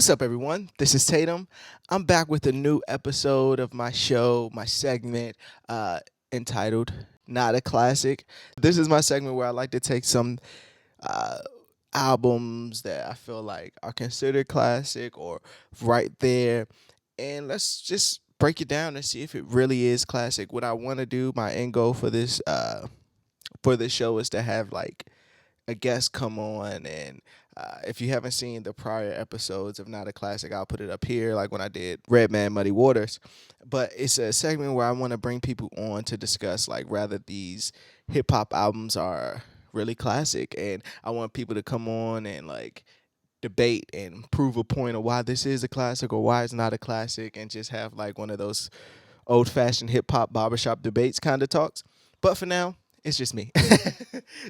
What's up, everyone? This is Tatum. I'm back with a new episode of my show, my segment entitled Not a Classic. This is my segment where I like to take some uh, albums that I feel like are considered classic or right there, and let's just break it down and see if it really is classic. What I want to do, my end goal for this show is to have like a guest come on and if you haven't seen the prior episodes of Not a Classic, I'll put it up here, like when I did Red Man Muddy Waters. But it's a segment where I want to bring people on to discuss like rather these hip hop albums are really classic, and I want people to come on and like debate and prove a point of why this is a classic or why it's not a classic, and just have like one of those old fashioned hip hop barbershop debates kind of talks. But for now, it's just me.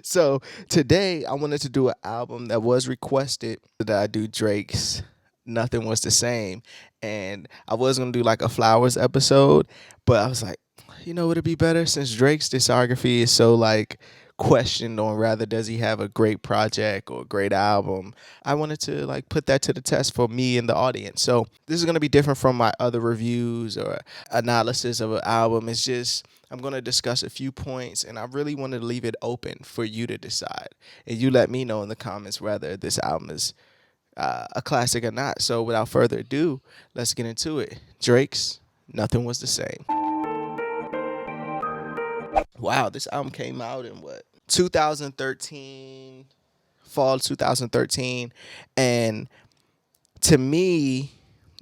So today I wanted to do an album that was requested that I do Drake's Nothing Was the Same. And I was gonna do like a Flowers episode, but I was like, you know, would it be better since Drake's discography is so like questioned on rather does he have a great project or a great album. I wanted to like put that to the test for me and the audience. So this is gonna be different from my other reviews or analysis of an album. It's just I'm gonna discuss a few points, and I really want to leave it open for you to decide, and you let me know in the comments whether this album is a classic or not. So without further ado, let's get into it. Drake's Nothing Was the Same. Wow, this album came out in what, 2013, fall 2013, and to me,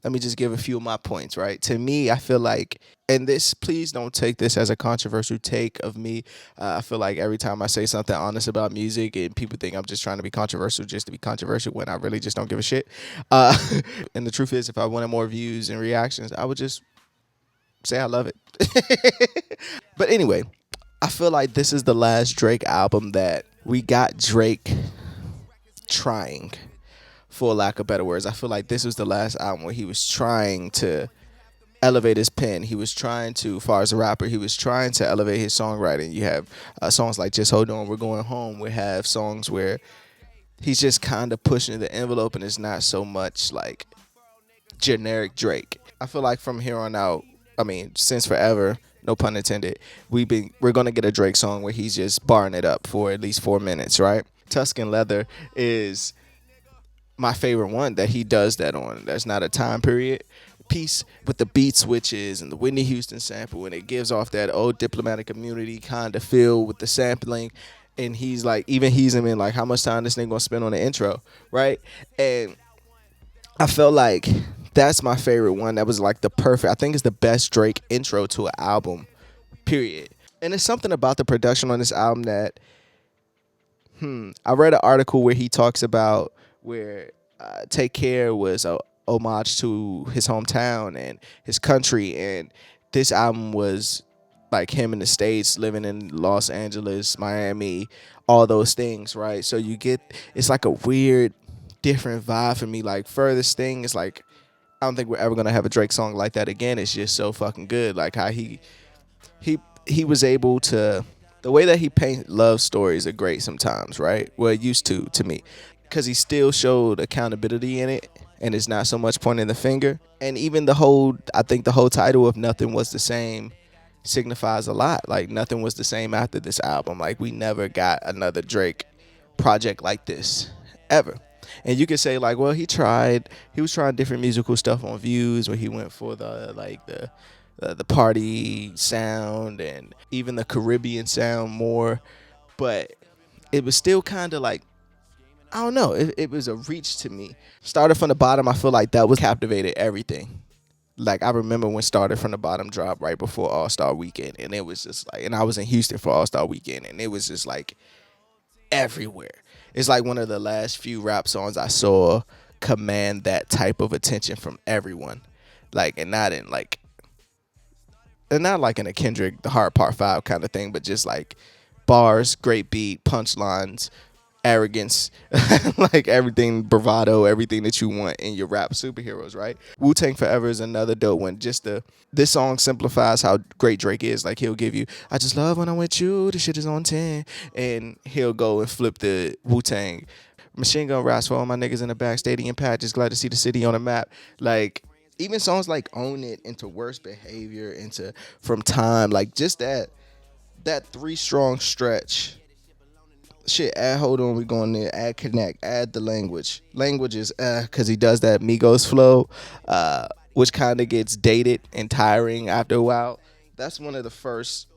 let me just give a few of my points, right? To me, I feel like, and this, please don't take this as a controversial take of me. I feel like every time I say something honest about music, and people think I'm just trying to be controversial just to be controversial when I really just don't give a shit. Uh, and the truth is, if I wanted more views and reactions, I would just say I love it. But anyway, I feel like this is the last Drake album that we got Drake trying, for lack of better words. I feel like this was the last album where he was trying to elevate his pen. He was trying to, as far as a rapper, he was trying to elevate his songwriting. You have songs like Just Hold On, We're Going Home. We have songs where he's just kind of pushing the envelope, and it's not so much like generic Drake. I feel like from here on out, I mean, since forever, no pun intended, we're gonna get a Drake song where he's just barring it up for at least 4 minutes, right? Tuscan Leather is my favorite one that he does that on. There's not a time period piece with the beat switches and the Whitney Houston sample, and it gives off that old Diplomatic Community kind of feel with the sampling. And he's like, even he's in like, how much time this nigga gonna spend on the intro, right? And I felt like that's my favorite one. That was like the perfect, I think it's the best Drake intro to an album, period. And it's something about the production on this album that, I read an article where he talks about where Take Care was a homage to his hometown and his country, and this album was like him in the States, living in Los Angeles, Miami, all those things, right? So you get, it's like a weird, different vibe for me. Like Furthest Thing is like, I don't think we're ever gonna have a Drake song like that again. It's just so fucking good. Like how he was able to, the way that he paints love stories are great sometimes, right? Well, it used to me, because he still showed accountability in it, and it's not so much pointing the finger. And even I think the whole title of Nothing Was the Same signifies a lot. Like nothing was the same after this album. Like we never got another Drake project like this ever. And you could say like, well, he was trying different musical stuff on Views, where he went for the party sound and even the Caribbean sound more, but it was still kind of like, I don't know, it was a reach to me. Started from the Bottom, I feel like that was captivated everything. Like I remember when Started from the Bottom dropped right before All-Star Weekend, and it was just like, and I was in Houston for All-Star Weekend, and it was just like everywhere. It's like one of the last few rap songs I saw command that type of attention from everyone. Like, and not like in a Kendrick, the Hard Part 5 kind of thing, but just like bars, great beat, punchlines, arrogance, like everything, bravado, everything that you want in your rap superheroes, right? Wu-Tang Forever is another dope one. This song simplifies how great Drake is. Like he'll give you, I just love when I'm with you, the shit is on 10, and he'll go and flip the Wu-Tang. Machine gun raps for all my niggas in the back. Stadium pad, just glad to see the city on the map. Like, even songs like Own It, into Worst Behavior, into From Time, like just that three strong stretch. Shit, add Hold On, we going there, add Connect, add the language is because he does that Migos flow, which kind of gets dated and tiring after a while. That's one of the first,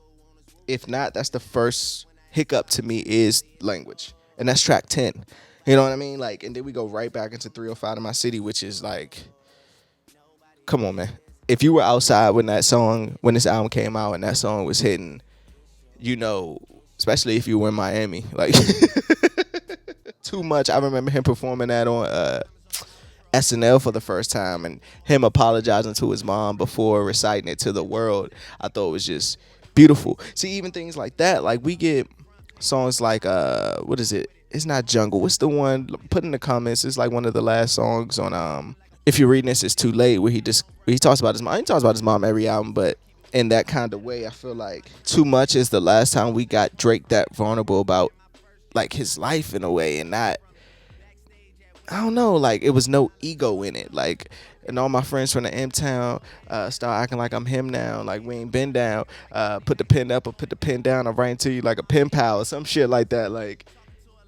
if not that's the first hiccup to me, is language, and that's track 10. You know what I mean? Like, and then we go right back into 305 to My City, which is like, come on, man. If you were outside when this album came out and that song was hitting, you know, especially if you were in Miami, like Too Much. I remember him performing that on SNL for the first time, and him apologizing to his mom before reciting it to the world. I thought it was just beautiful. See, even things like that, like we get songs like what is it? It's not Jungle. What's the one? Put in the comments. It's like one of the last songs on If You're Reading This, It's Too Late, where he talks about his mom. He talks about his mom every album, but in that kind of way, I feel like Too Much is the last time we got Drake that vulnerable about like his life in a way, and not, I don't know, like it was no ego in it. Like, and all my friends from the M Town start acting like I'm him now. Like, we ain't been down. Put the pen up or put the pen down. I'm writing to you like a pen pal or some shit like that. Like,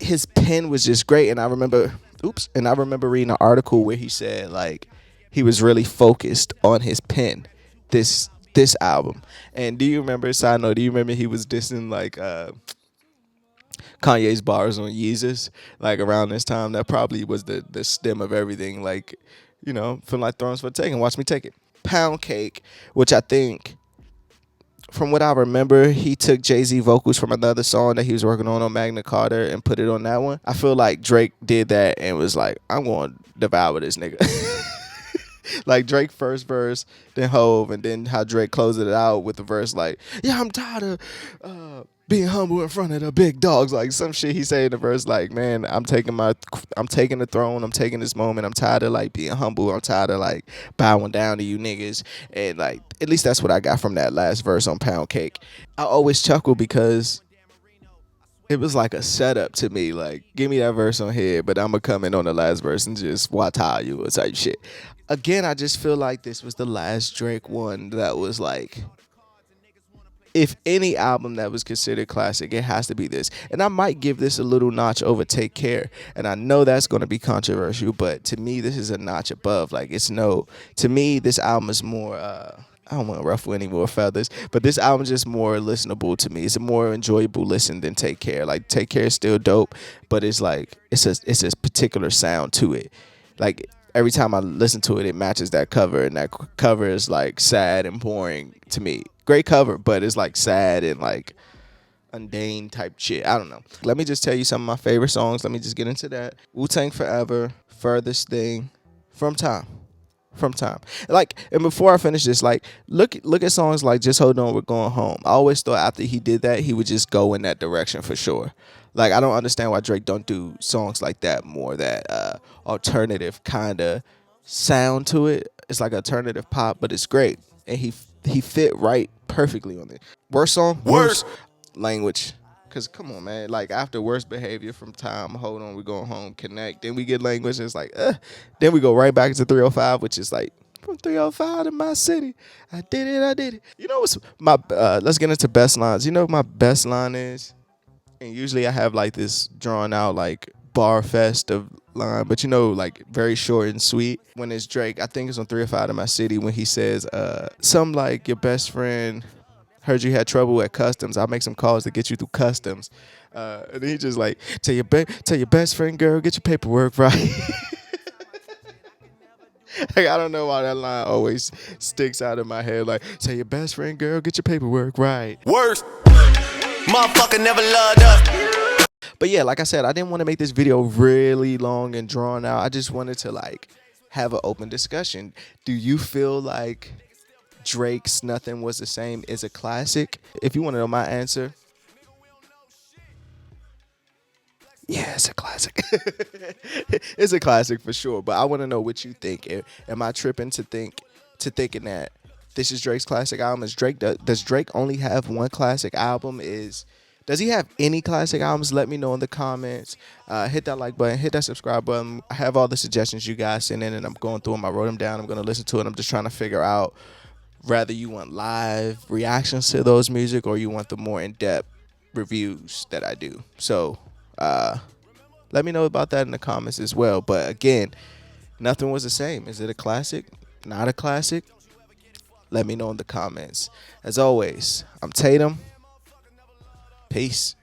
his pen was just great. And I remember reading an article where he said like he was really focused on his pen this album. And do you remember, side note, do you remember he was dissing like Kanye's bars on Yeezus, like around this time? That probably was the stem of everything. Like, you know, feeling like Thrones for the taking. Watch me take it. Pound Cake, which I think, from what I remember, he took Jay-Z vocals from another song that he was working on Magna Carta and put it on that one. I feel like Drake did that and was like, I'm going to devour this nigga. Like Drake first verse, then Hove, and then how Drake closed it out with the verse like, yeah, I'm tired of being humble in front of the big dogs. Like some shit he said in the verse like, man, I'm taking the throne, I'm taking this moment, I'm tired of like being humble, I'm tired of like bowing down to you niggas. And like, at least that's what I got from that last verse on Pound Cake. I always chuckle because it was like a setup to me. Like, give me that verse on here, but I'm gonna come in on the last verse and just watch how you or type shit. Again, I just feel like this was the last Drake one that was like, if any album that was considered classic, it has to be this. And I might give this a little notch over Take Care. And I know that's going to be controversial, but to me, this is a notch above. Like, to me, this album is more, I don't want to ruffle any more feathers, but this album is just more listenable to me. It's a more enjoyable listen than Take Care. Like, Take Care is still dope, but it's like, it's a particular sound to it. Like, every time I listen to it, it matches that cover, and that cover is like sad and boring to me. Great cover, but it's like sad and like mundane type shit. I don't know. Let me just tell you some of my favorite songs. Let me just get into that. Wu-Tang Forever, Furthest Thing, From Time. Like, and before I finish this, like, look at songs like Just Hold On, We're Going Home. I always thought after he did that, he would just go in that direction for sure. Like, I don't understand why Drake don't do songs like that more, that alternative kind of sound to it. It's like alternative pop, but it's great. And he fit right perfectly on it. Worst song? Worst. Language. Because, come on, man. Like, after Worst Behavior, From Time, Hold On, We're Going Home, Connect, then we get Language, and it's like, Then we go right back to 305, which is like, from 305 to my city. I did it. You know what's my, let's get into best lines. You know what my best line is? And usually I have like this drawn out like bar fest of line, but you know, like very short and sweet. When it's Drake, I think it's on 305 to my city, when he says, something like, your best friend heard you had trouble at customs. I'll make some calls to get you through customs. And he just like, tell your best friend, girl, get your paperwork right. Like, I don't know why that line always sticks out in my head. Like, tell your best friend, girl, get your paperwork right. Worst. Motherfucker never loved us. But yeah, like I said, I didn't want to make this video really long and drawn out. I just wanted to like have an open discussion. Do you feel like Drake's Nothing Was the Same is a classic? If you want to know my answer, yeah, it's a classic. It's a classic for sure. But I want to know what you think. Am I tripping to thinking that this is Drake's classic album? Does Drake only have one classic album? Is Does he have any classic albums? Let me know in the comments. Hit that like button, hit that subscribe button. I have all the suggestions you guys sent in, and I'm going through them. I wrote them down. I'm going to listen to it. I'm just trying to figure out whether you want live reactions to those music or you want the more in-depth reviews that I do. So let me know about that in the comments as well. But again, nothing was the same. Is it a classic? Not a classic? Let me know in the comments. As always, I'm Tatum. Peace.